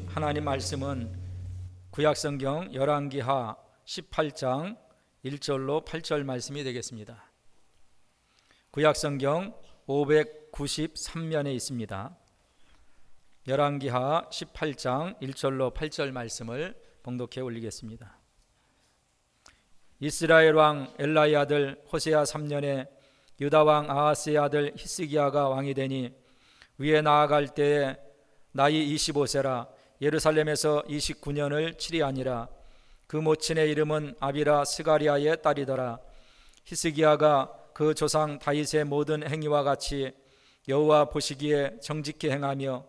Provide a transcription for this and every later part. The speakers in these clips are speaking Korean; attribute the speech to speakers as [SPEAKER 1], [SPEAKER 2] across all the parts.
[SPEAKER 1] 하나님 말씀은 구약성경 열왕기하 18장 1절로 8절 말씀이 되겠습니다. 구약성경 593면에 있습니다. 열왕기하 18장 1절로 8절 말씀을 봉독해 올리겠습니다. 이스라엘 왕 엘라의 아들 호세아 3년에 유다 왕 아하스의 아들 히스기야가 왕이 되니 위에 나아갈 때에 나이 25세라 예루살렘에서 29년을 치리하니라. 그 모친의 이름은 아비라 스가리아의 딸이더라. 히스기야가 그 조상 다윗의 모든 행위와 같이 여호와 보시기에 정직히 행하며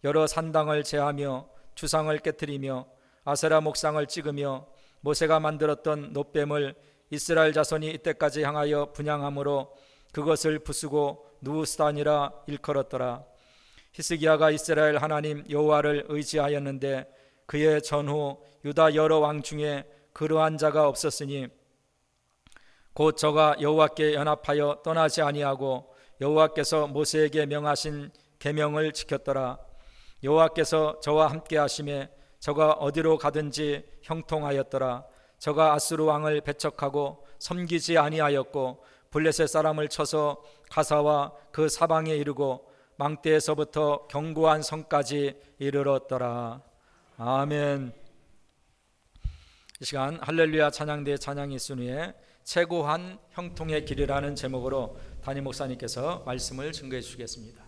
[SPEAKER 1] 여러 산당을 제하며 주상을 깨뜨리며 아세라 목상을 찍으며 모세가 만들었던 놋뱀을 이스라엘 자손이 이때까지 향하여 분향함으로 그것을 부수고 누우스단이라 일컬었더라. 히스기야가 이스라엘 하나님 여호와를 의지하였는데 그의 전후 유다 여러 왕 중에 그러한 자가 없었으니 곧 저가 여호와께 연합하여 떠나지 아니하고 여호와께서 모세에게 명하신 계명을 지켰더라. 여호와께서 저와 함께 하심에 저가 어디로 가든지 형통하였더라. 저가 아수르 왕을 배척하고 섬기지 아니하였고 블레셋 사람을 쳐서 가사와 그 사방에 이르고 망대에서부터 견고한 성까지 이르렀더라. 아멘. 이 시간 할렐루야 찬양대 찬양이 순위에 최고한 형통의 길이라는 제목으로 담임 목사님께서 말씀을 증거해 주시겠습니다.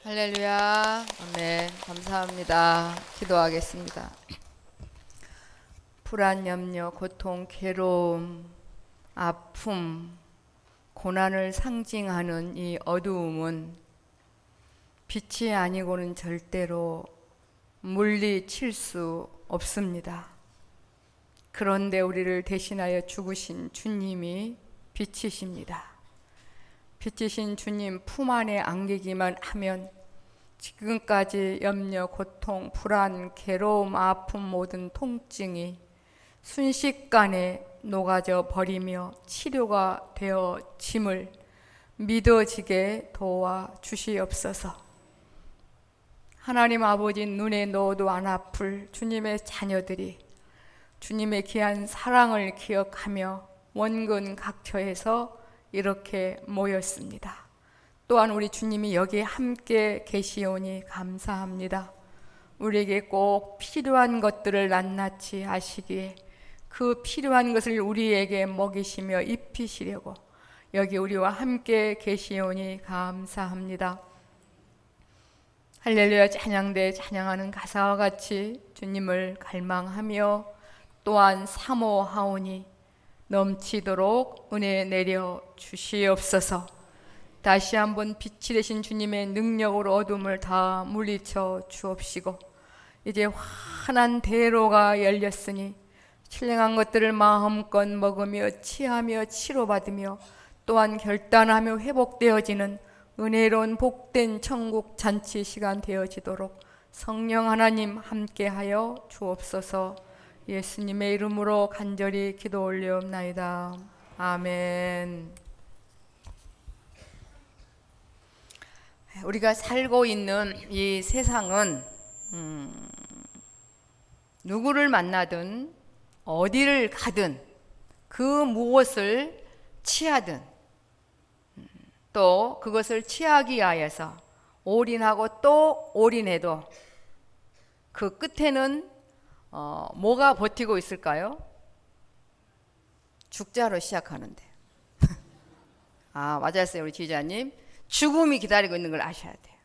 [SPEAKER 2] 할렐루야. 아멘. 감사합니다. 기도하겠습니다. 불안, 염려, 고통, 괴로움, 아픔, 고난을 상징하는 이 어두움은 빛이 아니고는 절대로 물리칠 수 없습니다. 그런데 우리를 대신하여 죽으신 주님이 빛이십니다. 빛이신 주님 품 안에 안기기만 하면 지금까지 염려, 고통, 불안, 괴로움, 아픔 모든 통증이 순식간에 녹아져 버리며 치료가 되어짐을 믿어지게 도와 주시옵소서. 하나님 아버지 눈에 넣어도 안 아플 주님의 자녀들이 주님의 귀한 사랑을 기억하며 원근 각처에서 이렇게 모였습니다. 또한 우리 주님이 여기에 함께 계시오니 감사합니다. 우리에게 꼭 필요한 것들을 낱낱이 아시기에 그 필요한 것을 우리에게 먹이시며 입히시려고 여기 우리와 함께 계시오니 감사합니다. 할렐루야 찬양대 찬양하는 가사와 같이 주님을 갈망하며 또한 사모하오니 넘치도록 은혜 내려 주시옵소서. 다시 한번 빛이 되신 주님의 능력으로 어둠을 다 물리쳐 주옵시고 이제 환한 대로가 열렸으니 신령한 것들을 마음껏 먹으며 취하며 치료받으며 또한 결단하며 회복되어지는 은혜로운 복된 천국 잔치 시간 되어지도록 성령 하나님 함께하여 주옵소서. 예수님의 이름으로 간절히 기도 올리옵나이다. 아멘. 우리가 살고 있는 이 세상은 누구를 만나든 어디를 가든 그 무엇을 취하든 또 그것을 취하기 위하여서 올인하고 또 올인해도 그 끝에는 뭐가 버티고 있을까요? 죽자로 시작하는데 아 맞았어요 우리 지휘자님. 죽음이 기다리고 있는 걸 아셔야 돼요.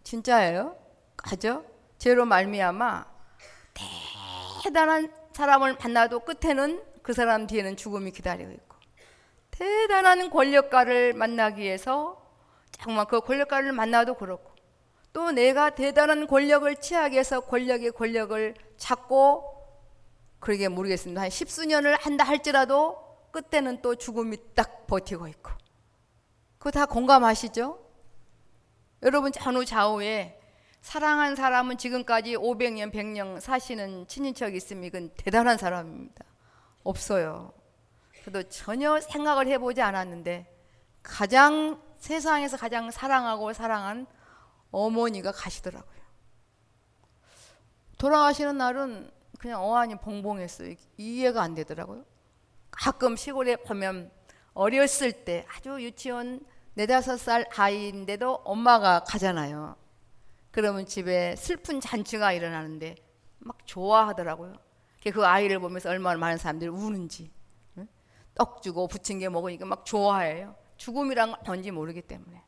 [SPEAKER 2] 진짜예요? 가죠? 죄로 말미암아 대단한 사람을 만나도 끝에는 그 사람 뒤에는 죽음이 기다리고 있고 대단한 권력가를 만나기 위해서 정말 그 권력가를 만나도 그렇고 또 내가 대단한 권력을 취하기 위해서 권력의 권력을 찾고 그러게 모르겠습니다. 한 10수년을 한다 할지라도 끝에는 또 죽음이 딱 버티고 있고 그거 다 공감하시죠? 여러분 전후좌우에 사랑한 사람은 지금까지 500년, 100년 사시는 친인척이 있으면 이건 대단한 사람입니다. 없어요. 그래도 전혀 생각을 해보지 않았는데 세상에서 가장 사랑하고 사랑한 어머니가 가시더라고요. 돌아가시는 날은 그냥 어안이 봉봉했어요. 이해가 안 되더라고요. 가끔 시골에 보면 어렸을 때 아주 유치원 4-5살 아이인데도 엄마가 가잖아요. 그러면 집에 슬픈 잔치가 일어나는데 막 좋아하더라고요. 그 아이를 보면서 얼마나 많은 사람들이 우는지. 떡 주고 부침개 먹으니까 막 좋아해요. 죽음이란 건 뭔지 모르기 때문에.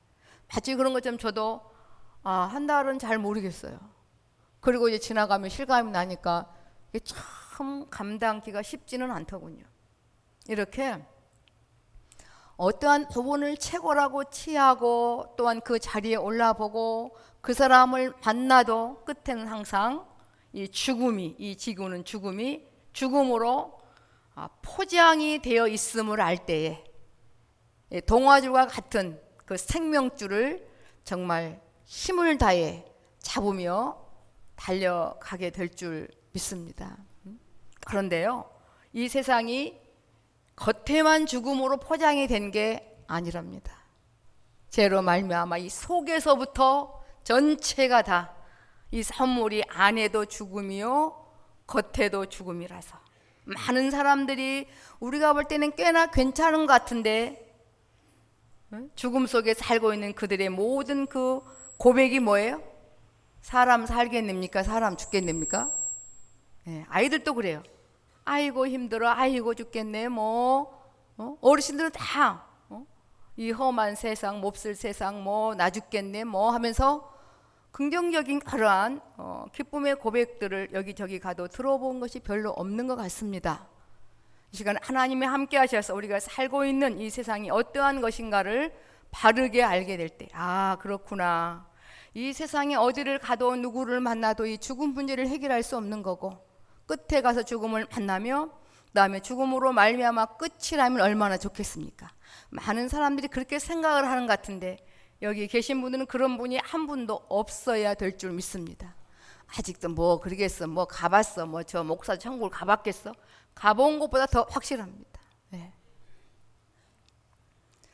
[SPEAKER 2] 마치 그런 것처럼 저도 한 달은 잘 모르겠어요. 그리고 이제 지나가면 실감이 나니까 이게 참 감당하기가 쉽지는 않더군요. 이렇게 어떠한 부분을 최고라고 취하고 또한 그 자리에 올라보고 그 사람을 만나도 끝에는 항상 이 지구는 죽음으로 포장이 되어 있음을 알 때에 동화줄과 같은 그 생명줄을 정말 힘을 다해 잡으며 달려가게 될 줄 믿습니다. 그런데요, 이 세상이 겉에만 죽음으로 포장이 된 게 아니랍니다. 죄로 말미암아 이 속에서부터 전체가 다 이 선물이 안에도 죽음이요 겉에도 죽음이라서 많은 사람들이 우리가 볼 때는 꽤나 괜찮은 것 같은데 죽음 속에 살고 있는 그들의 모든 그 고백이 뭐예요? 사람 살겠습니까? 사람 죽겠습니까? 아이들도 그래요. 아이고 힘들어, 아이고 죽겠네. 어르신들은 다 이 험한 세상, 몹쓸 세상, 뭐 나 죽겠네 뭐 하면서 긍정적인 그러한 기쁨의 고백들을 여기저기 가도 들어본 것이 별로 없는 것 같습니다. 이 시간 하나님이 함께 하셔서 우리가 살고 있는 이 세상이 어떠한 것인가를 바르게 알게 될 때, 아 그렇구나, 이 세상에 어디를 가도 누구를 만나도 이 죽음 문제를 해결할 수 없는 거고, 끝에 가서 죽음을 만나며 그다음에 죽음으로 말미암아 끝이라면 얼마나 좋겠습니까? 많은 사람들이 그렇게 생각을 하는 것 같은데 여기 계신 분들은 그런 분이 한 분도 없어야 될 줄 믿습니다. 아직도 뭐 그러겠어, 뭐 가봤어, 뭐 저 목사 천국을 가봤겠어? 가본 것보다 더 확실합니다. 네.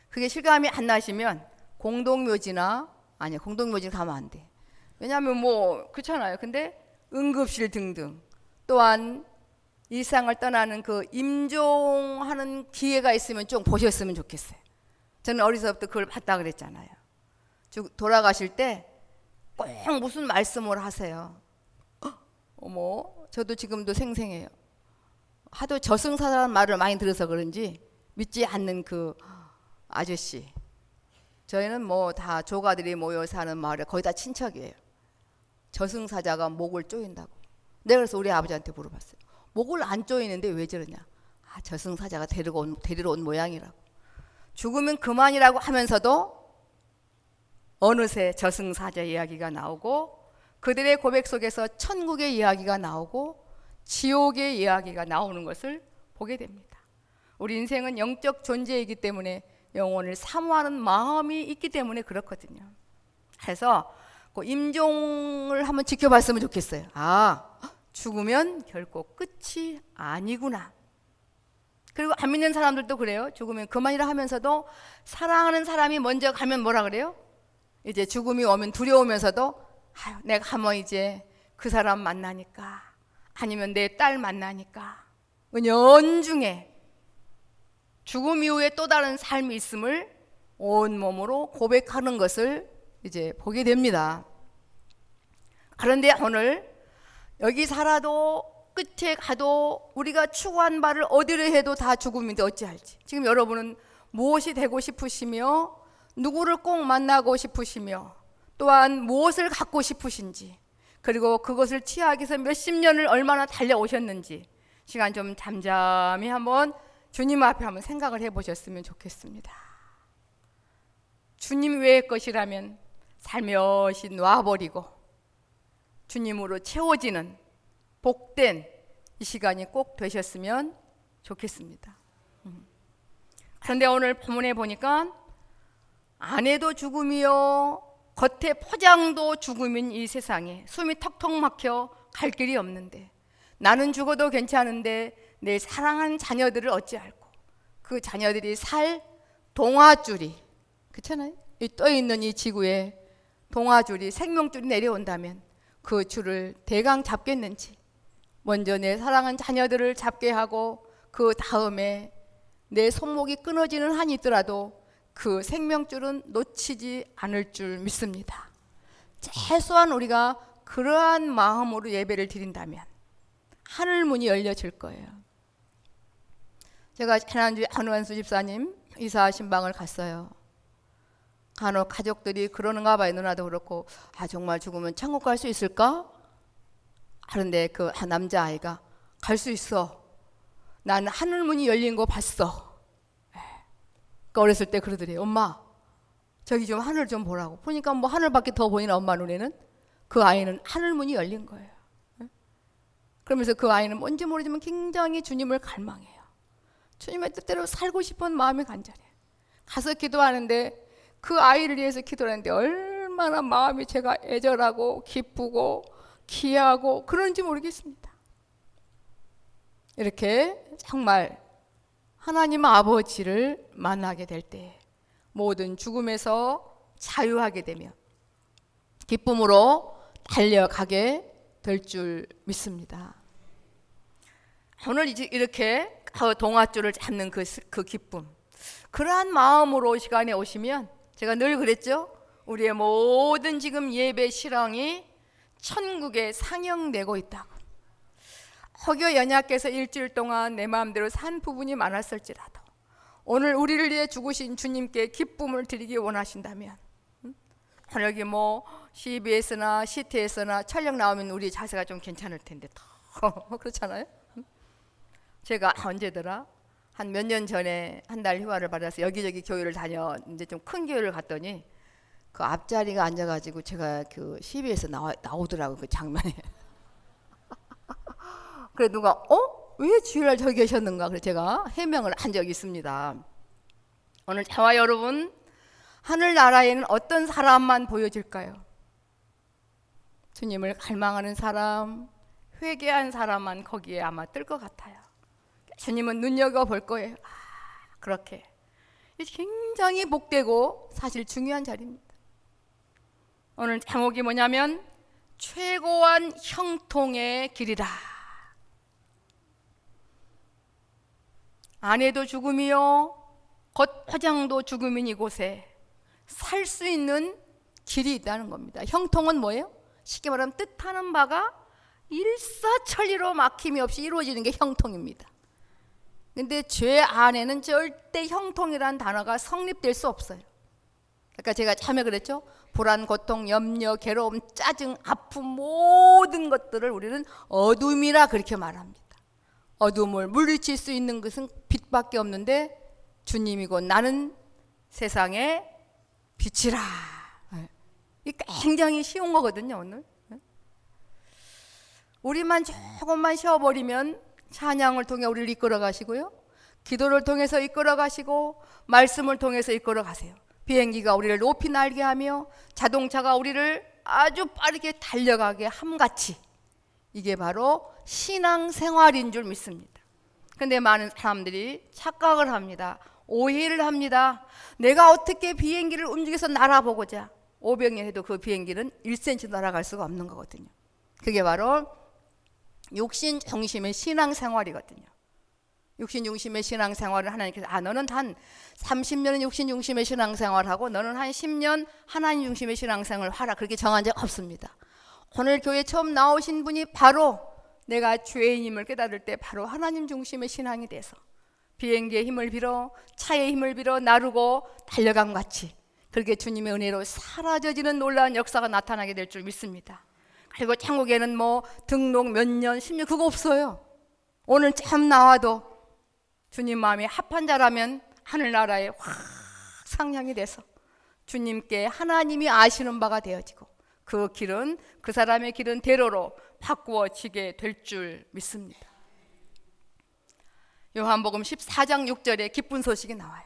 [SPEAKER 2] 그게 실감이 안 나시면 공동묘지나, 아니 공동묘지 가면 안 돼. 왜냐하면 뭐 그렇잖아요. 근데 응급실 등등, 또한 일상을 떠나는 그 임종하는 기회가 있으면 좀 보셨으면 좋겠어요. 저는 어리서부터 그걸 봤다 그랬잖아요. 돌아가실 때 꼭 무슨 말씀을 하세요. 어머, 저도 지금도 생생해요. 하도 저승사자라는 말을 많이 들어서 그런지 믿지 않는 그 아저씨. 저희는 뭐 다 조가들이 모여 사는 마을에 거의 다 친척이에요. 저승사자가 목을 조인다고. 내가 그래서 우리 아버지한테 물어봤어요. 목을 안 조이는데 왜 저러냐. 아, 저승사자가 데리러 온 모양이라고. 죽으면 그만이라고 하면서도 어느새 저승사자 이야기가 나오고, 그들의 고백 속에서 천국의 이야기가 나오고 지옥의 이야기가 나오는 것을 보게 됩니다. 우리 인생은 영적 존재이기 때문에 영혼을 사모하는 마음이 있기 때문에 그렇거든요. 그래서 그 임종을 한번 지켜봤으면 좋겠어요. 아, 죽으면 결코 끝이 아니구나. 그리고 안 믿는 사람들도 그래요. 죽으면 그만이라 하면서도 사랑하는 사람이 먼저 가면 뭐라 그래요? 이제 죽음이 오면 두려우면서도 아유, 내가 한번 이제 그 사람 만나니까, 아니면 내 딸 만나니까 은연중에 죽음 이후에 또 다른 삶이 있음을 온몸으로 고백하는 것을 이제 보게 됩니다. 그런데 오늘 여기 살아도 끝에 가도 우리가 추구한 바를 어디를 해도 다 죽음인데 어찌할지. 지금 여러분은 무엇이 되고 싶으시며 누구를 꼭 만나고 싶으시며 또한 무엇을 갖고 싶으신지, 그리고 그것을 취하기 위해서 몇십 년을 얼마나 달려오셨는지 시간 좀 잠잠히 한번 주님 앞에 한번 생각을 해보셨으면 좋겠습니다. 주님 외의 것이라면 살며시 놔버리고 주님으로 채워지는 복된 이 시간이 꼭 되셨으면 좋겠습니다. 그런데 오늘 본문에 보니까 안에도 죽음이요 겉에 포장도 죽음인 이 세상에 숨이 턱턱 막혀 갈 길이 없는데, 나는 죽어도 괜찮은데 내 사랑한 자녀들을 어찌할꼬. 그 자녀들이 살 동아줄이, 그렇잖아요. 떠있는 이 지구에 동아줄이, 생명줄이 내려온다면 그 줄을 대강 잡겠는지, 먼저 내 사랑한 자녀들을 잡게 하고 그 다음에 내 손목이 끊어지는 한이 있더라도 그 생명줄은 놓치지 않을 줄 믿습니다. 최소한 우리가 그러한 마음으로 예배를 드린다면 하늘 문이 열려질 거예요. 제가 지난주에 한원수 집사님 이사 신방을 갔어요. 간혹 가족들이 그러는가 봐요. 누나도 그렇고, 아 정말 죽으면 천국 갈 수 있을까? 하는데 그 남자아이가 갈 수 있어. 나는 하늘 문이 열린 거 봤어. 어렸을 때 그러더래요. 엄마 저기 좀 하늘 좀 보라고. 보니까 뭐 하늘밖에 더 보이나 엄마 눈에는. 그 아이는 하늘 문이 열린 거예요. 그러면서 그 아이는 뭔지 모르지만 굉장히 주님을 갈망해요. 주님의 뜻대로 살고 싶은 마음이 간절해요. 가서 기도하는데 그 아이를 위해서 기도하는데 얼마나 마음이 제가 애절하고 기쁘고 귀하고 그런지 모르겠습니다. 이렇게 정말 하나님 아버지를 만나게 될 때 모든 죽음에서 자유하게 되며 기쁨으로 달려가게 될 줄 믿습니다. 오늘 이렇게 동아줄을 잡는 그 기쁨, 그러한 마음으로 시간에 오시면, 제가 늘 그랬죠. 우리의 모든 지금 예배 실황이 천국에 상영되고 있다고. 혹여 연약해서 일주일 동안 내 마음대로 산 부분이 많았을지라도 오늘 우리를 위해 죽으신 주님께 기쁨을 드리기 원하신다면, 여기 뭐 CBS나 CTS나 촬영 나오면 우리 자세가 좀 괜찮을 텐데 그렇잖아요. 제가 언제더라? 한 몇 년 전에 한 달 휴가를 받아서 여기저기 교회를 다녀 이제 좀 큰 교회를 갔더니 그 앞자리가 앉아가지고 제가 그 CBS 나오더라고 그 장면에. 그래 누가 왜 주일날 저기 계셨는가? 그래서 제가 해명을 한 적이 있습니다. 오늘 저와 여러분 하늘나라에는 어떤 사람만 보여질까요? 주님을 갈망하는 사람, 회개한 사람만 거기에 아마 뜰 것 같아요. 주님은 눈여겨볼 거예요. 그렇게 굉장히 복되고 사실 중요한 자리입니다. 오늘 제목이 뭐냐면 최고한 형통의 길이라. 아내도 죽음이요 곧 화장도 죽음인 이곳에 살 수 있는 길이 있다는 겁니다. 형통은 뭐예요? 쉽게 말하면 뜻하는 바가 일사천리로 막힘이 없이 이루어지는 게 형통입니다. 근데 죄 안에는 절대 형통이라는 단어가 성립될 수 없어요. 그러니까 제가 처음에 그랬죠. 불안, 고통, 염려, 괴로움, 짜증, 아픔 모든 것들을 우리는 어둠이라 그렇게 말합니다. 어둠을 물리칠 수 있는 것은 빛밖에 없는데 주님이고 나는 세상의 빛이라. 이게 굉장히 쉬운 거거든요. 오늘 우리만 조금만 쉬어버리면 찬양을 통해 우리를 이끌어 가시고요, 기도를 통해서 이끌어 가시고 말씀을 통해서 이끌어 가세요. 비행기가 우리를 높이 날게 하며 자동차가 우리를 아주 빠르게 달려가게 함같이, 이게 바로 신앙생활인 줄 믿습니다. 근데 많은 사람들이 착각을 합니다. 오해를 합니다. 내가 어떻게 비행기를 움직여서 날아보고자 500년 해도 그 비행기는 1cm 날아갈 수가 없는 거거든요. 그게 바로 육신 중심의 신앙생활이거든요. 육신 중심의 신앙생활을 하나님께서 너는 한 30년은 육신 중심의 신앙생활하고 너는 한 10년 하나님 중심의 신앙생활을 하라, 그렇게 정한 적 없습니다. 오늘 교회 처음 나오신 분이 바로 내가 죄인임을 깨달을 때 바로 하나님 중심의 신앙이 돼서 비행기의 힘을 빌어 차의 힘을 빌어 나르고 달려간 같이 그렇게 주님의 은혜로 사라져지는 놀라운 역사가 나타나게 될 줄 믿습니다. 그리고 천국에는 뭐 등록 몇 년 10년 그거 없어요. 오늘 처음 나와도 주님 마음이 합한 자라면 하늘나라에 확 상향이 돼서 주님께 하나님이 아시는 바가 되어지고 그 길은 그 사람의 길은 대로로 바꾸어지게 될 줄 믿습니다. 요한복음 14장 6절에 기쁜 소식이 나와요.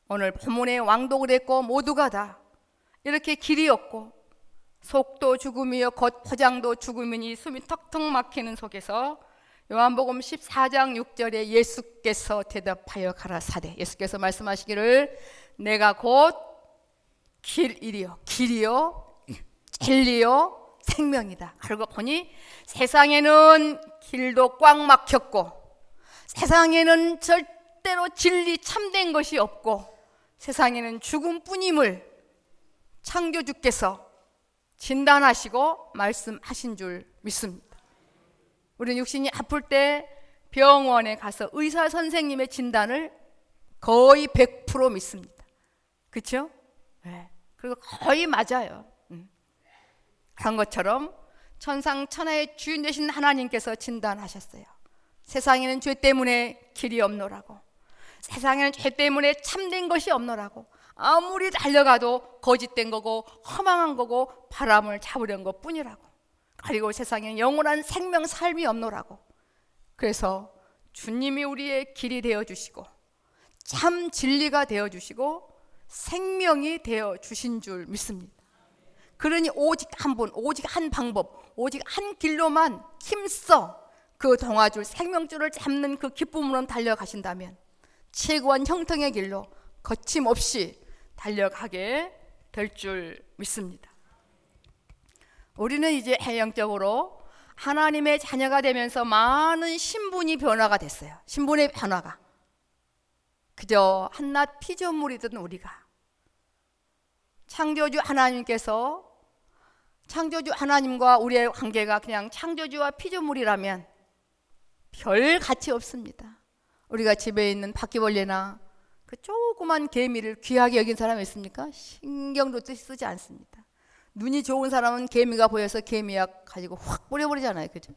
[SPEAKER 2] 오늘 본문에 왕독을 했고 모두가 다 이렇게 길이 없고 속도 죽음이요 곧 포장도 죽음이니 숨이 턱턱 막히는 속에서 요한복음 14장 6절에 예수께서 대답하여 가라사대, 예수께서 말씀하시기를 내가 곧 길이요 진리요 생명이다. 그러고 보니 세상에는 길도 꽉 막혔고 세상에는 절대로 진리 참된 것이 없고 세상에는 죽음뿐임을 창조주께서 진단하시고 말씀하신 줄 믿습니다. 우리는 육신이 아플 때 병원에 가서 의사 선생님의 진단을 거의 100% 믿습니다. 그렇죠? 네. 그리고 거의 맞아요. 그런 것처럼 천상천하의 주인 되신 하나님께서 진단하셨어요. 세상에는 죄 때문에 길이 없노라고, 세상에는 죄 때문에 참된 것이 없노라고, 아무리 달려가도 거짓된 거고 허망한 거고 바람을 잡으려는 것뿐이라고, 그리고 세상에 영원한 생명 삶이 없노라고. 그래서 주님이 우리의 길이 되어주시고 참 진리가 되어주시고 생명이 되어주신 줄 믿습니다. 그러니 오직 한 분, 오직 한 방법, 오직 한 길로만 힘써 그 동화줄 생명줄을 잡는 그 기쁨으로 달려가신다면 최고한 형통의 길로 거침없이 달려가게 될 줄 믿습니다. 우리는 이제 영적으로 하나님의 자녀가 되면서 많은 신분이 변화가 됐어요. 신분의 변화가 그저 한낱 피조물이던 우리가 창조주 하나님께서, 창조주 하나님과 우리의 관계가 그냥 창조주와 피조물이라면 별 가치 없습니다. 우리가 집에 있는 바퀴벌레나 그 조그만 개미를 귀하게 여긴 사람이 있습니까? 신경도 쓰지 않습니다. 눈이 좋은 사람은 개미가 보여서 개미약 가지고 확 뿌려버리잖아요. 그죠?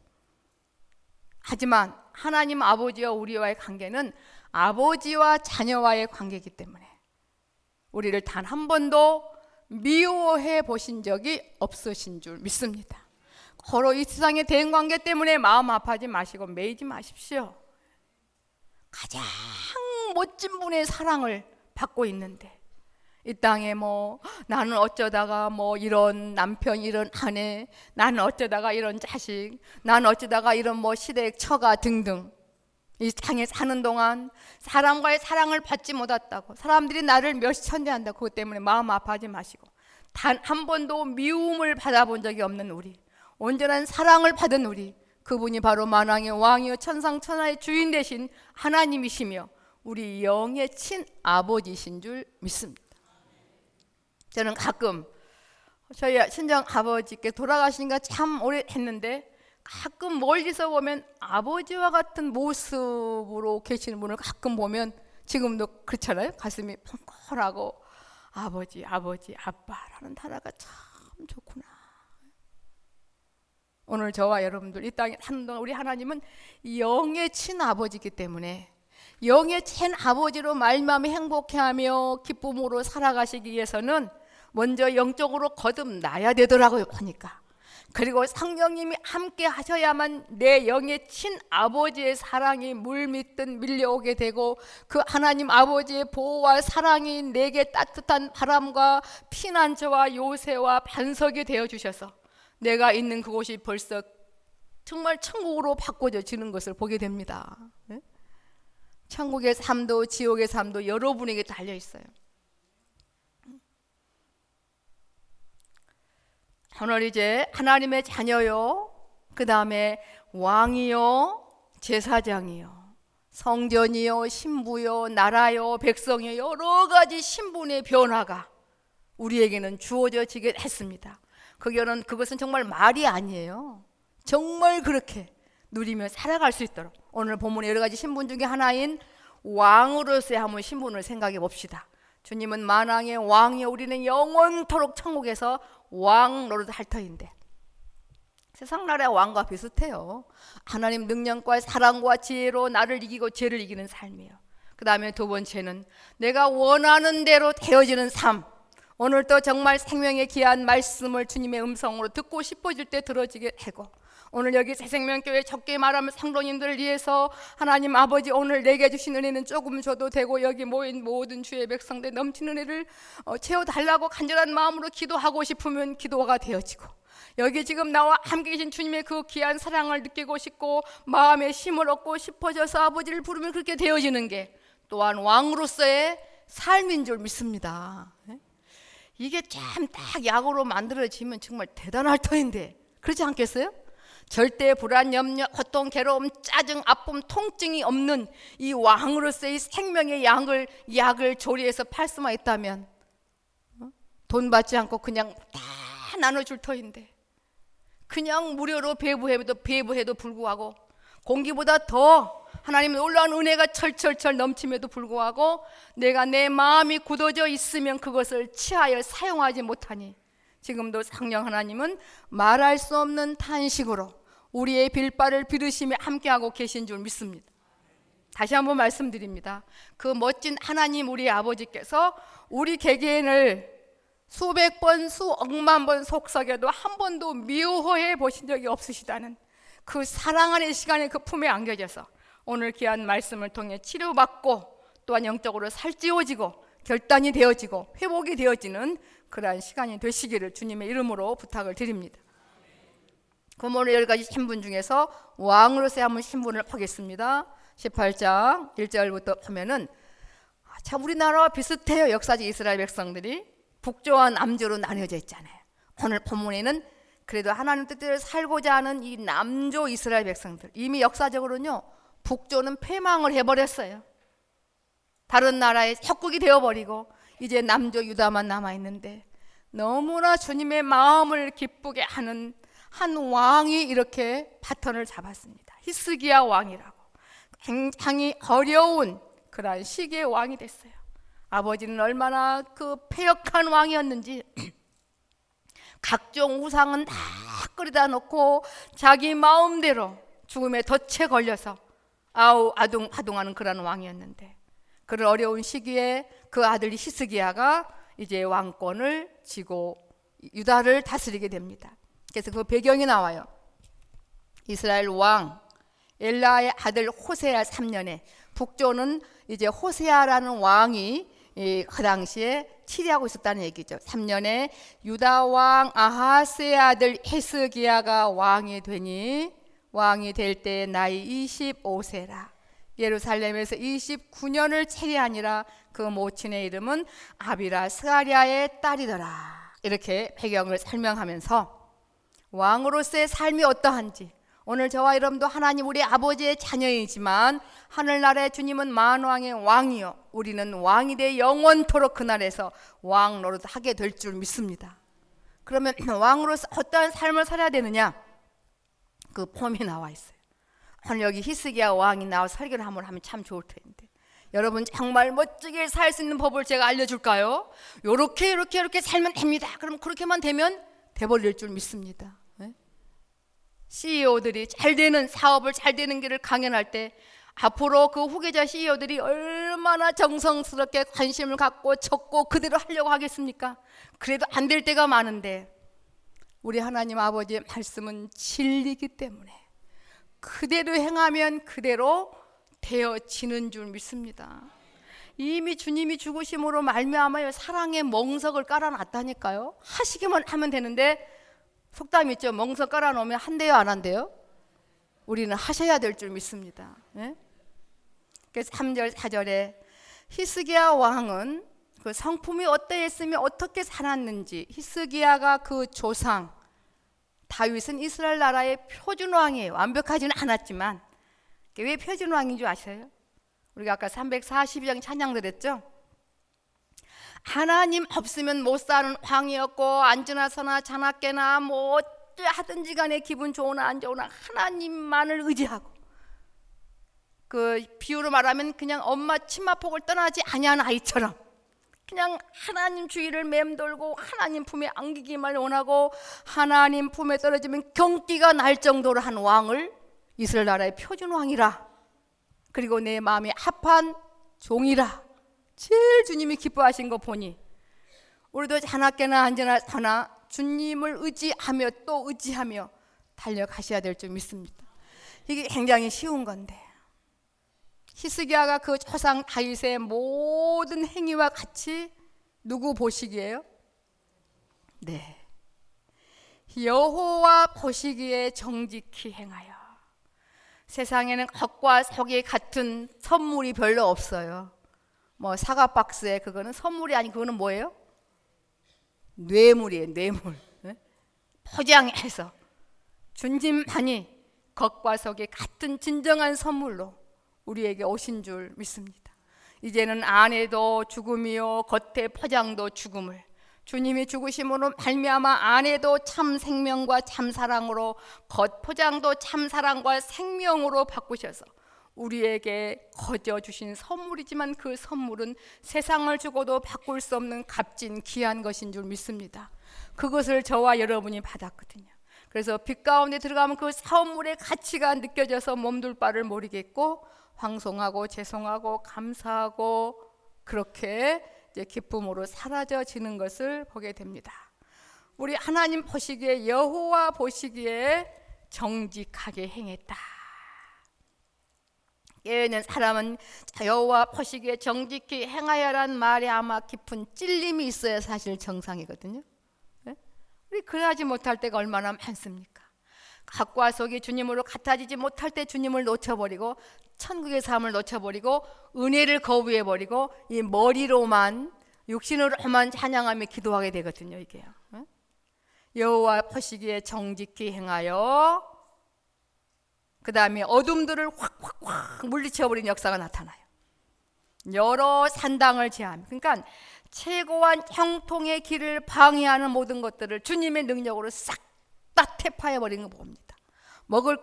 [SPEAKER 2] 하지만 하나님 아버지와 우리와의 관계는 아버지와 자녀와의 관계이기 때문에 우리를 단 한 번도 미워해 보신 적이 없으신 줄 믿습니다. 서로 이 세상의 대인관계 때문에 마음 아파하지 마시고 매이지 마십시오. 가장 멋진 분의 사랑을 받고 있는데 이 땅에 뭐 나는 어쩌다가 뭐 이런 남편, 이런 아내, 나는 어쩌다가 이런 자식, 나는 어쩌다가 이런 뭐 시댁 처가 등등 이 땅에 사는 동안 사람과의 사랑을 받지 못했다고 사람들이 나를 멸시천대한다고 그것 때문에 마음 아파하지 마시고 단 한 번도 미움을 받아본 적이 없는 우리, 온전한 사랑을 받은 우리, 그분이 바로 만왕의 왕이요 천상천하의 주인 되신 하나님이시며 우리 영의 친아버지신 줄 믿습니다. 저는 가끔 저희 친정 아버지께 돌아가시니까 참 오래 했는데 가끔 멀리서 보면 아버지와 같은 모습으로 계시는 분을 가끔 보면 지금도 그렇잖아요. 가슴이 펑펑하고 아버지, 아빠라는 단어가 참 좋구나. 오늘 저와 여러분들 이 땅에 사는 동안 우리 하나님은 영의 친아버지이기 때문에 영의 친아버지로 말미암아 행복해하며 기쁨으로 살아가시기 위해서는 먼저 영적으로 거듭나야 되더라고요. 보니까. 그리고 성령님이 함께 하셔야만 내 영의 친아버지의 사랑이 물밀듯 밀려오게 되고 그 하나님 아버지의 보호와 사랑이 내게 따뜻한 바람과 피난처와 요새와 반석이 되어주셔서 내가 있는 그곳이 벌써 정말 천국으로 바꿔지는 것을 보게 됩니다. 천국의 삶도 지옥의 삶도 여러분에게 달려 있어요. 오늘 이제 하나님의 자녀요, 그 다음에 왕이요, 제사장이요, 성전이요, 신부요, 나라요, 백성이요, 여러 가지 신분의 변화가 우리에게는 주어지게 했습니다. 그것은 정말 말이 아니에요. 정말 그렇게 누리며 살아갈 수 있도록 오늘 본문의 여러 가지 신분 중에 하나인 왕으로서의 한번 신분을 생각해 봅시다. 주님은 만왕의 왕이요, 우리는 영원토록 천국에서 왕 노릇 할 터인데 세상 나라의 왕과 비슷해요. 하나님 능력과 사랑과 지혜로 나를 이기고 죄를 이기는 삶이에요. 그 다음에 두 번째는 내가 원하는 대로 되어지는 삶. 오늘도 정말 생명의 귀한 말씀을 주님의 음성으로 듣고 싶어질 때 들어지게 되고 오늘 여기 새생명교회 적게 말하면 성도님들을 위해서 하나님 아버지 오늘 내게 주신 은혜는 조금 줘도 되고 여기 모인 모든 주의 백성들 넘치는 은혜를 채워달라고 간절한 마음으로 기도하고 싶으면 기도가 되어지고 여기 지금 나와 함께 계신 주님의 그 귀한 사랑을 느끼고 싶고 마음에 힘을 얻고 싶어져서 아버지를 부르면 그렇게 되어지는 게 또한 왕으로서의 삶인 줄 믿습니다. 이게 참 딱 약으로 만들어지면 정말 대단할 터인데 그렇지 않겠어요? 절대 불안, 염려, 고통, 괴로움, 짜증, 아픔, 통증이 없는 이 왕으로서의 생명의 약을 조리해서 팔 수만 있다면 돈 받지 않고 그냥 다 나눠줄 터인데 그냥 무료로 배부해도 불구하고 공기보다 더 하나님의 놀라운 은혜가 철철철 넘침에도 불구하고 내가 내 마음이 굳어져 있으면 그것을 취하여 사용하지 못하니 지금도 성령 하나님은 말할 수 없는 탄식으로 우리의 빌바를 빌으시며 함께하고 계신 줄 믿습니다. 다시 한번 말씀드립니다. 그 멋진 하나님 우리 아버지께서 우리 개개인을 수백 번 수억만 번 속삭여도 한 번도 미워해 보신 적이 없으시다는 그 사랑 안의 시간에 그 품에 안겨져서 오늘 귀한 말씀을 통해 치료받고 또한 영적으로 살찌워지고 결단이 되어지고 회복이 되어지는 그러한 시간이 되시기를 주님의 이름으로 부탁을 드립니다. 그러므로 여러 가지 신분 중에서 왕으로서의 한번 신분을 보겠습니다. 18장 1절부터 보면은 참 우리나라와 비슷해요. 역사적 이스라엘 백성들이 북조와 남조로 나뉘어져 있잖아요. 오늘 본문에는 그래도 하나님 뜻대로 살고자 하는 이 남조 이스라엘 백성들, 이미 역사적으로는요 북조는 패망을 해버렸어요. 다른 나라의 속국이 되어버리고 이제 남조 유다만 남아있는데 너무나 주님의 마음을 기쁘게 하는 한 왕이 이렇게 바톤을 잡았습니다. 히스기야 왕이라고. 굉장히 어려운 그러한 시기의 왕이 됐어요. 아버지는 얼마나 그 패역한 왕이었는지 각종 우상은 다 끓여다 놓고 자기 마음대로 죽음의 덫에 걸려서 아둥바둥하는 그런 왕이었는데, 그런 어려운 시기에 그 아들 히스기야가 이제 왕권을 쥐고 유다를 다스리게 됩니다. 그래서 그 배경이 나와요. 이스라엘 왕 엘라의 아들 호세아 3년에, 북조는 이제 호세아라는 왕이 그 당시에 치리하고 있었다는 얘기죠. 3년에 유다 왕 아하스의 아들 히스기야가 왕이 되니, 왕이 될 때 나이 25세라. 예루살렘에서 29년을 체리하니라. 그 모친의 이름은 아비라 스가랴의 딸이더라. 이렇게 배경을 설명하면서 왕으로서의 삶이 어떠한지, 오늘 저와 여러분도 하나님 우리 아버지의 자녀이지만 하늘나라의 주님은 만왕의 왕이요, 우리는 왕이 돼 영원토록 그 나라에서 왕 노릇 하게 될 줄 믿습니다. 그러면 왕으로서 어떠한 삶을 살아야 되느냐, 그 폼이 나와 있어요. 오늘 여기 히스기야 왕이 나와 설교를 한번 하면 참 좋을 텐데, 여러분 정말 멋지게 살 수 있는 법을 제가 알려줄까요? 요렇게 살면 됩니다. 그럼 그렇게만 되면 돼버릴 줄 믿습니다. CEO들이 잘 되는 사업을 잘 되는 길을 강연할 때 앞으로 그 후계자 CEO들이 얼마나 정성스럽게 관심을 갖고 적고 그대로 하려고 하겠습니까? 그래도 안 될 때가 많은데, 우리 하나님 아버지의 말씀은 진리이기 때문에 그대로 행하면 그대로 되어지는 줄 믿습니다. 이미 주님이 죽으심으로 말미암아 사랑의 멍석을 깔아놨다니까요. 하시기만 하면 되는데, 속담 있죠. 멍석 깔아놓으면 한대요 안 한대요? 우리는 하셔야 될 줄 믿습니다. 그래서 3절 4절에 히스기야 왕은 그 성품이 어떠했으며 어떻게 살았는지, 히스기야가 그 조상 다윗은 이스라엘 나라의 표준왕이에요. 완벽하지는 않았지만. 왜 표준왕인 줄 아세요? 우리가 아까 342장 찬양 드렸죠? 하나님 없으면 못 사는 왕이었고, 앉으나 서나 자나깨나 뭐 하든지 간에 기분 좋으나 안 좋으나 하나님만을 의지하고, 그 비유로 말하면 그냥 엄마 치마폭을 떠나지 아니한 아이처럼 그냥 하나님 주위를 맴돌고 하나님 품에 안기기만 원하고, 하나님 품에 떨어지면 경기가 날 정도로 한 왕을 이스라엘 나라의 표준왕이라, 그리고 내 마음에 합한 종이라, 제일 주님이 기뻐하신 거 보니 우리도 자나깨나 앉으나 서나 주님을 의지하며 또 의지하며 달려가셔야 될 줄 믿습니다. 이게 굉장히 쉬운 건데, 히스기야가 그 조상 다윗의 모든 행위와 같이 누구 보시기에요? 네, 여호와 보시기에 정직히 행하여. 세상에는 겉과 속이 같은 선물이 별로 없어요. 뭐 사과 박스에 그거는 선물이 아니고 그거는 뭐예요? 뇌물이에요. 뇌물. 포장해서 주님만이 겉과 속이 같은 진정한 선물로 우리에게 오신 줄 믿습니다. 이제는 안에도 죽음이요 겉의 포장도 죽음을, 주님이 죽으심으로 말미암아 안에도 참 생명과 참 사랑으로 겉 포장도 참 사랑과 생명으로 바꾸셔서 우리에게 거저 주신 선물이지만, 그 선물은 세상을 주고도 바꿀 수 없는 값진 귀한 것인 줄 믿습니다. 그것을 저와 여러분이 받았거든요. 그래서 빛 가운데 들어가면 그 선물의 가치가 느껴져서 몸둘 바를 모르겠고 황송하고 죄송하고 감사하고 그렇게 이제 기쁨으로 사라져지는 것을 보게 됩니다. 우리 하나님 보시기에, 여호와 보시기에 정직하게 행했다. 깨어있는 사람은 여호와 보시기에 정직히 행하여란 말에 아마 깊은 찔림이 있어야 사실 정상이거든요. 우리 그러하지 못할 때가 얼마나 많습니까? 겉과 속이 주님으로 같아지지 못할 때 주님을 놓쳐버리고 천국의 삶을 놓쳐버리고 은혜를 거부해버리고 이 머리로만 육신으로만 찬양하며 기도하게 되거든요. 이게요. 여호와 보시기에 정직히 행하여, 그 다음에 어둠들을 확 물리쳐버리는 역사가 나타나요. 여러 산당을 제하며, 그러니까 최고한 형통의 길을 방해하는 모든 것들을 주님의 능력으로 싹 다 퇴파해버리는 거 봅니다. 먹을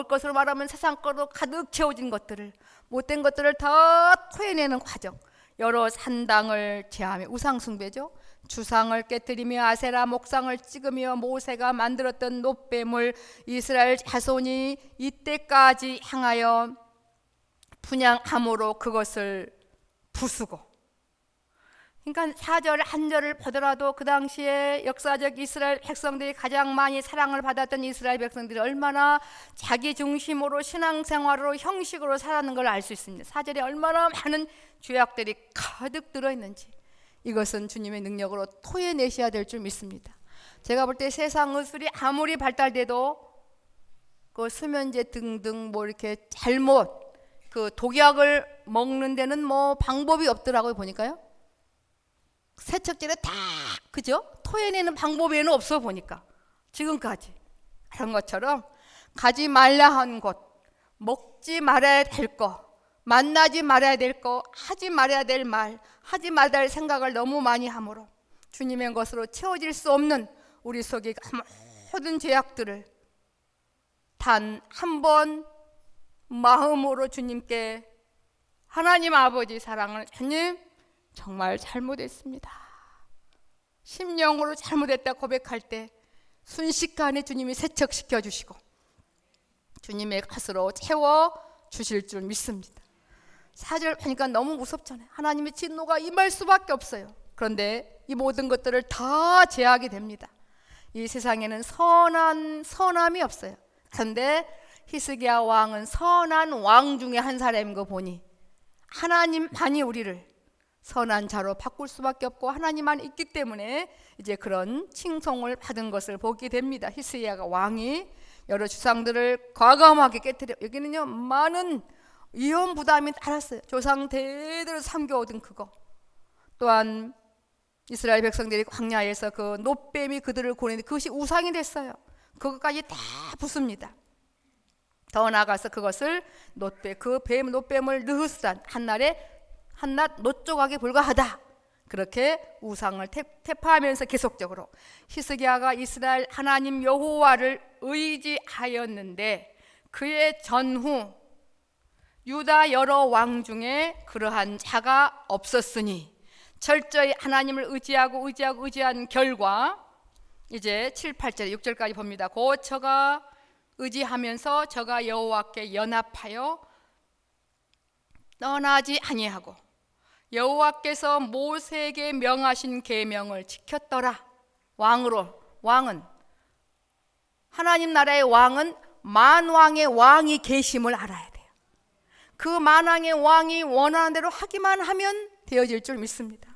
[SPEAKER 2] 것으로 말하면 세상 거로 가득 채워진 것들을, 못된 것들을 다 토해내는 과정. 여러 산당을 제하며, 우상 숭배죠. 주상을 깨뜨리며 아세라 목상을 찍으며 모세가 만들었던 놋뱀을 이스라엘 자손이 이때까지 향하여 분향함으로 그것을 부수고, 그러니까 4절 한 절을 보더라도 그 당시에 역사적 이스라엘 백성들이 가장 많이 사랑을 받았던 이스라엘 백성들이 얼마나 자기 중심으로 신앙생활로 형식으로 살았는 걸 알 수 있습니다. 4절에 얼마나 많은 죄악들이 가득 들어있는지, 이것은 주님의 능력으로 토해내셔야 될 줄 믿습니다. 제가 볼 때 세상 의술이 아무리 발달돼도 그 수면제 등등 뭐 이렇게 잘못 그 독약을 먹는 데는 뭐 방법이 없더라고요. 보니까요, 세척제를 다 그죠? 토해내는 방법에는 없어 보니까 지금까지. 그런 것처럼 가지 말라 한 곳, 먹지 말아야 될 거, 만나지 말아야 될 거, 하지 말아야 될 말, 하지 말아야 할 생각을 너무 많이 함으로 주님의 것으로 채워질 수 없는 우리 속의 모든 죄악들을 단 한 번 마음으로 주님께, 하나님 아버지 사랑을, 주님 정말 잘못했습니다, 심령으로 잘못했다 고백할 때 순식간에 주님이 세척시켜 주시고 주님의 것으로 채워 주실 줄 믿습니다. 4절 보니까 너무 무섭잖아요. 하나님의 진노가 임할 수밖에 없어요. 그런데 이 모든 것들을 다 제하게 됩니다. 이 세상에는 선함이 없어요. 그런데 히스기야 왕은 선한 왕 중에 한 사람인 거 보니 하나님만이 우리를 선한 자로 바꿀 수밖에 없고 하나님만 있기 때문에 이제 그런 칭송을 받은 것을 보게 됩니다. 히스기야가 왕이 여러 주상들을 과감하게 깨뜨려, 여기는요 많은 위험 부담이 따랐어요. 조상 대대로 삼겨오던 그거, 또한 이스라엘 백성들이 광야에서 그 놋뱀이 그들을 고내는데 그것이 우상이 됐어요. 그것까지 다 부숩니다. 더 나아가서 그것을 놋뱀을 느흐스란 한낱 놋조각에 불과하다, 그렇게 우상을 퇴파하면서 계속적으로 히스기야가 이스라엘 하나님 여호와를 의지하였는데 그의 전후 유다 여러 왕 중에 그러한 자가 없었으니 철저히 하나님을 의지한 결과, 이제 7, 8절, 6절까지 봅니다. 곧 저가 의지하면서 저가 여호와께 연합하여 떠나지 아니하고 여호와께서 모세에게 명하신 계명을 지켰더라. 왕은, 하나님 나라의 왕은 만왕의 왕이 계심을 알아야 돼요. 그 만왕의 왕이 원하는 대로 하기만 하면 되어질 줄 믿습니다.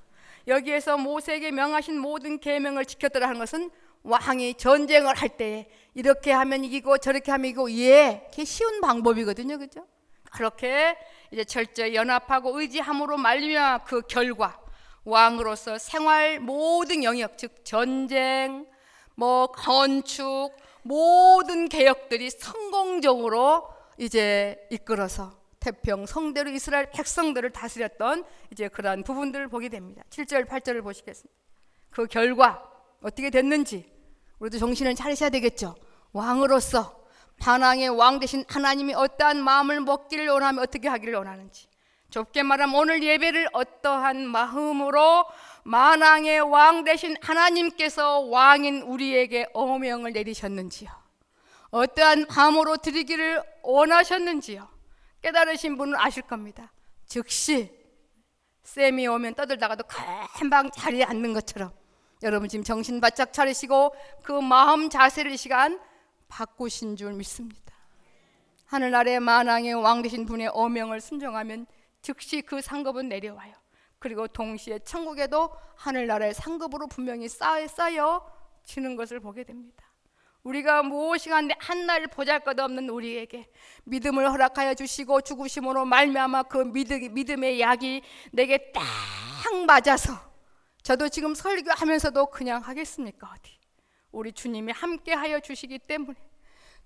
[SPEAKER 2] 여기에서 모세에게 명하신 모든 계명을 지켰더라 하는 것은 왕이 전쟁을 할 때 이렇게 하면 이기고 저렇게 하면 이기고, 그게 쉬운 방법이거든요, 그죠? 그렇게 이제 철저히 연합하고 의지함으로 말미암아 그 결과 왕으로서 생활 모든 영역, 즉 전쟁, 건축, 모든 개혁들이 성공적으로 이제 이끌어서 태평 성대로 이스라엘 백성들을 다스렸던 이제 그러한 부분들을 보게 됩니다. 7절, 8절을 보시겠습니다. 그 결과 어떻게 됐는지 우리도 정신을 차리셔야 되겠죠. 왕으로서 반왕의 왕 되신 하나님이 어떠한 마음을 먹기를 원하며 어떻게 하기를 원하는지, 좁게 말하면 오늘 예배를 어떠한 마음으로 만왕의 왕 되신 하나님께서 왕인 우리에게 어명을 내리셨는지요, 어떠한 마음으로 드리기를 원하셨는지요, 깨달으신 분은 아실 겁니다. 즉시 쌤이 오면 떠들다가도 금방 자리에 앉는 것처럼 여러분 지금 정신 바짝 차리시고 그 마음 자세를 이 시간 바꾸신 줄 믿습니다. 하늘나라의 만왕의 왕 되신 분의 어명을 순종하면 즉시 그 상급은 내려와요. 그리고 동시에 천국에도 하늘나라의 상급으로 분명히 쌓여지는 것을 보게 됩니다. 우리가 무엇이간데 한날 보잘것없는 우리에게 믿음을 허락하여 주시고 죽으심으로 말미암아 그 믿음의 약이 내게 딱 맞아서 저도 지금 설교하면서도 그냥 하겠습니까? 어디? 우리 주님이 함께하여 주시기 때문에,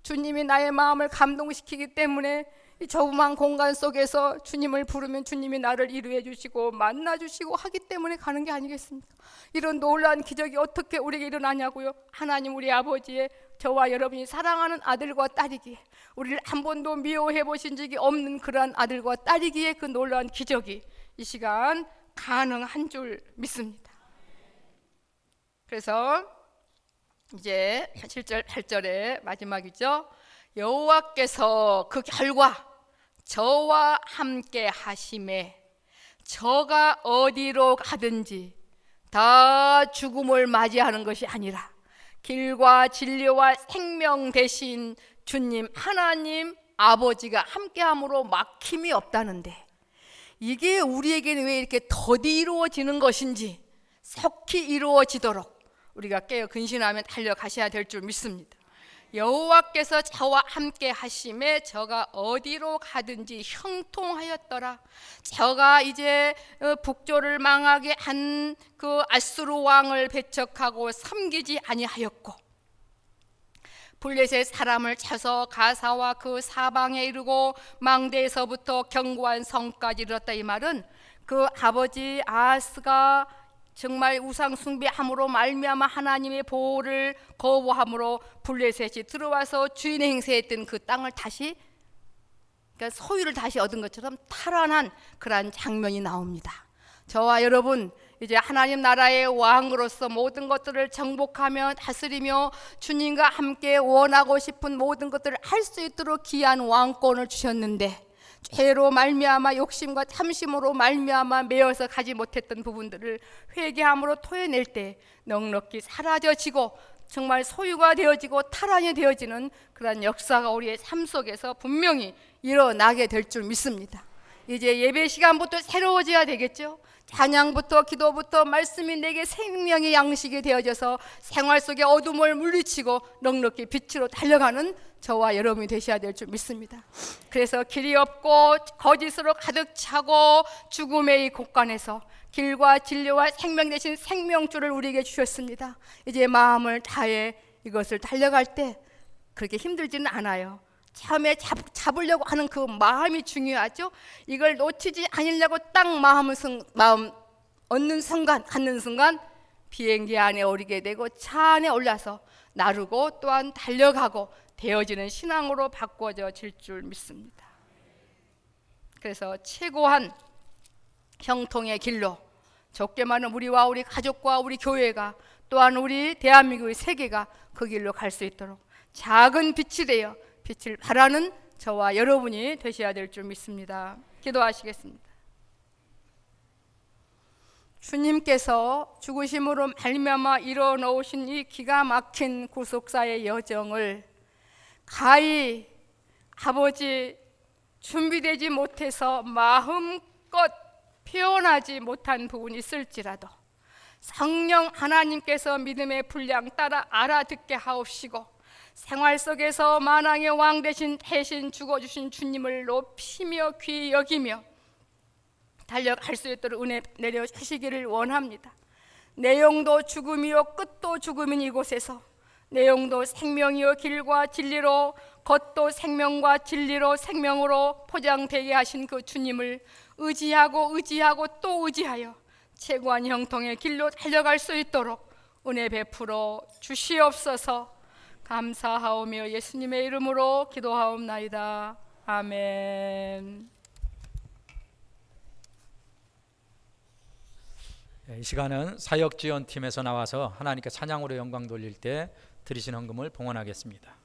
[SPEAKER 2] 주님이 나의 마음을 감동시키기 때문에 이 좁은 공간 속에서 주님을 부르면 주님이 나를 이루해 주시고 만나 주시고 하기 때문에 가는 게 아니겠습니까? 이런 놀라운 기적이 어떻게 우리에게 일어나냐고요? 하나님 우리 아버지의 저와 여러분이 사랑하는 아들과 딸이기에, 우리를 한 번도 미워해 보신 적이 없는 그러한 아들과 딸이기에 그 놀라운 기적이 이 시간 가능한 줄 믿습니다. 그래서 이제 7절 8절의 마지막이죠. 여호와께서 그 결과 저와 함께 하심에 저가 어디로 가든지 다 죽음을 맞이하는 것이 아니라 길과 진리와 생명 되신 주님 하나님 아버지가 함께함으로 막힘이 없다는데, 이게 우리에게는 왜 이렇게 더디 이루어지는 것인지 속히 이루어지도록 우리가 깨어 근신하며 달려가셔야 될 줄 믿습니다. 여호와께서 저와 함께 하심에 저가 어디로 가든지 형통하였더라. 저가 이제 북조를 망하게 한 그 아수르 왕을 배척하고 섬기지 아니하였고, 블레셋 사람을 쳐서 가사와 그 사방에 이르고 망대에서부터 견고한 성까지 이르렀다. 이 말은 그 아버지 아하스가 정말 우상 숭배함으로 말미암아 하나님의 보호를 거부함으로 블레셋이 들어와서 주인 행세했던 그 땅을 다시, 그러니까 소유를 다시 얻은 것처럼 탈환한 그러한 장면이 나옵니다. 저와 여러분 이제 하나님 나라의 왕으로서 모든 것들을 정복하며 다스리며 주님과 함께 원하고 싶은 모든 것들을 할 수 있도록 귀한 왕권을 주셨는데, 죄로 말미암아 욕심과 탐심으로 말미암아 매여서 가지 못했던 부분들을 회개함으로 토해낼 때 넉넉히 사라져지고 정말 소유가 되어지고 탈환이 되어지는 그런 역사가 우리의 삶 속에서 분명히 일어나게 될 줄 믿습니다. 이제 예배 시간부터 새로워져야 되겠죠. 찬양부터 기도부터 말씀이 내게 생명의 양식이 되어져서 생활 속의 어둠을 물리치고 넉넉히 빛으로 달려가는 저와 여러분이 되셔야 될 줄 믿습니다. 그래서 길이 없고 거짓으로 가득 차고 죽음의 이 곳간에서 길과 진리와 생명 되신 생명줄을 우리에게 주셨습니다. 이제 마음을 다해 이것을 달려갈 때 그렇게 힘들지는 않아요. 처음에 잡으려고 하는 그 마음이 중요하죠. 이걸 놓치지 않으려고 딱 마음 얻는 순간, 갖는 순간 비행기 안에 오르게 되고 차 안에 올라서 나르고 또한 달려가고 되어지는 신앙으로 바꿔져 질 줄 믿습니다. 그래서 최고한 형통의 길로 좁게 많은 우리와 우리 가족과 우리 교회가 또한 우리 대한민국의 세계가 그 길로 갈 수 있도록 작은 빛이 되어 빛을 발하는 저와 여러분이 되셔야 될 줄 믿습니다. 기도하시겠습니다. 주님께서 죽으심으로 말미암아 이뤄놓으신 이 기가 막힌 구속사의 여정을 가히 아버지 준비되지 못해서 마음껏 표현하지 못한 부분이 있을지라도 성령 하나님께서 믿음의 분량 따라 알아듣게 하옵시고, 생활 속에서 만왕의 왕 되신 대신 죽어주신 주님을 높이며 귀히 여기며 달려갈 수 있도록 은혜 내려주시기를 원합니다. 내용도 죽음이요 끝도 죽음인 이곳에서 내용도 생명이요 길과 진리로 겉도 생명과 진리로 생명으로 포장되게 하신 그 주님을 의지하고 또 의지하여 최고한 형통의 길로 달려갈 수 있도록 은혜 베풀어 주시옵소서. 감사하오며 예수님의 이름으로 기도하옵나이다. 아멘.
[SPEAKER 1] 이 시간은 사역지원팀에서 나와서 하나님께 찬양으로 영광 돌릴 때 드리신 헌금을 봉헌하겠습니다.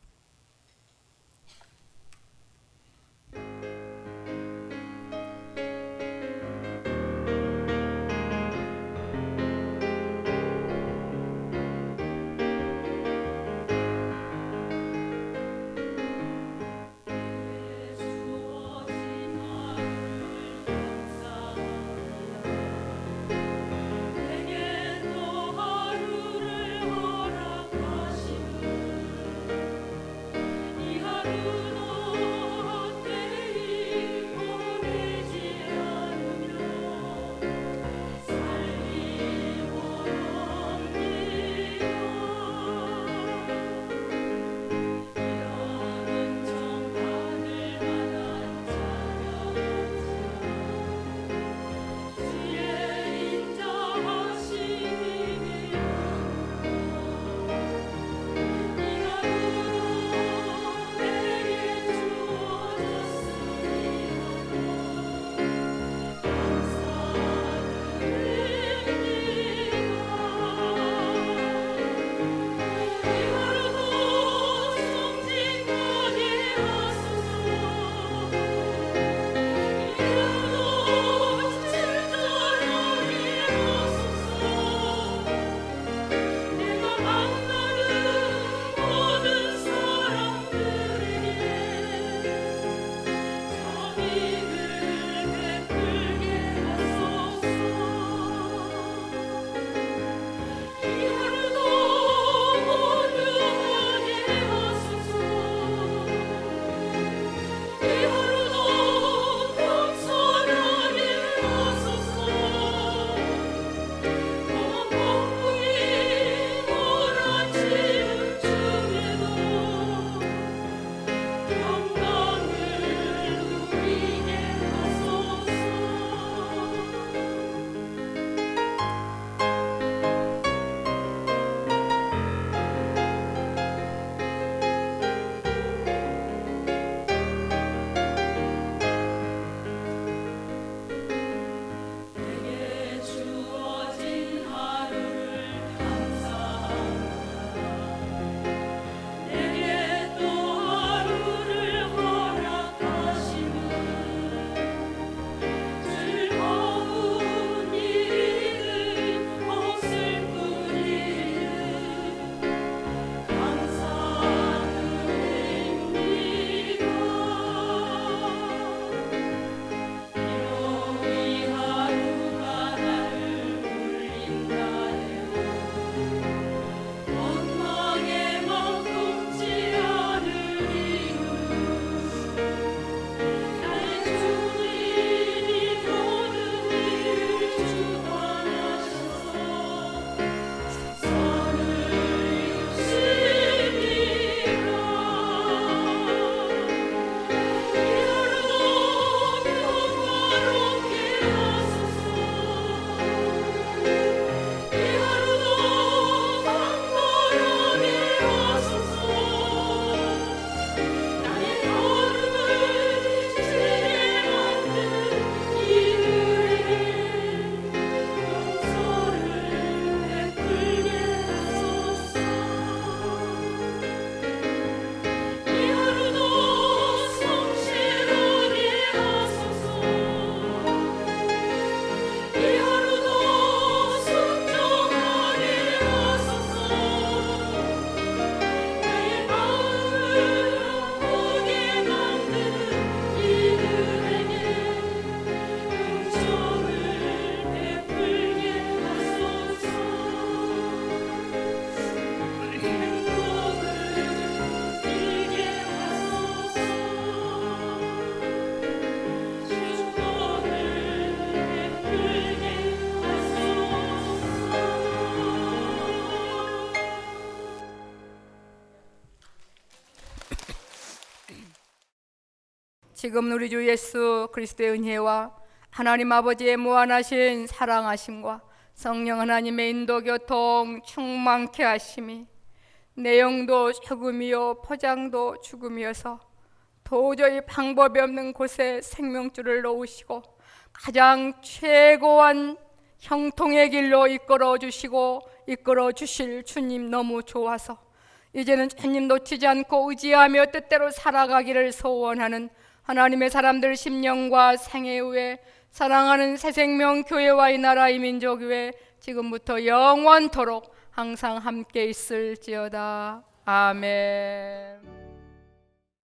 [SPEAKER 2] 지금 우리 주 예수 그리스도의 은혜와 하나님 아버지의 무한하신 사랑하심과 성령 하나님의 인도 교통 충만케 하심이 내용도 죽음이요 포장도 죽음이어서 도저히 방법이 없는 곳에 생명줄을 놓으시고 가장 최고한 형통의 길로 이끌어 주시고 이끌어 주실 주님 너무 좋아서 이제는 주님 놓치지 않고 의지하며 뜻대로 살아가기를 소원하는 하나님의 사람들 심령과 생애 후에 사랑하는 새생명 교회와 이 나라 이 민족교회 지금부터 영원토록 항상 함께 있을지어다. 아멘.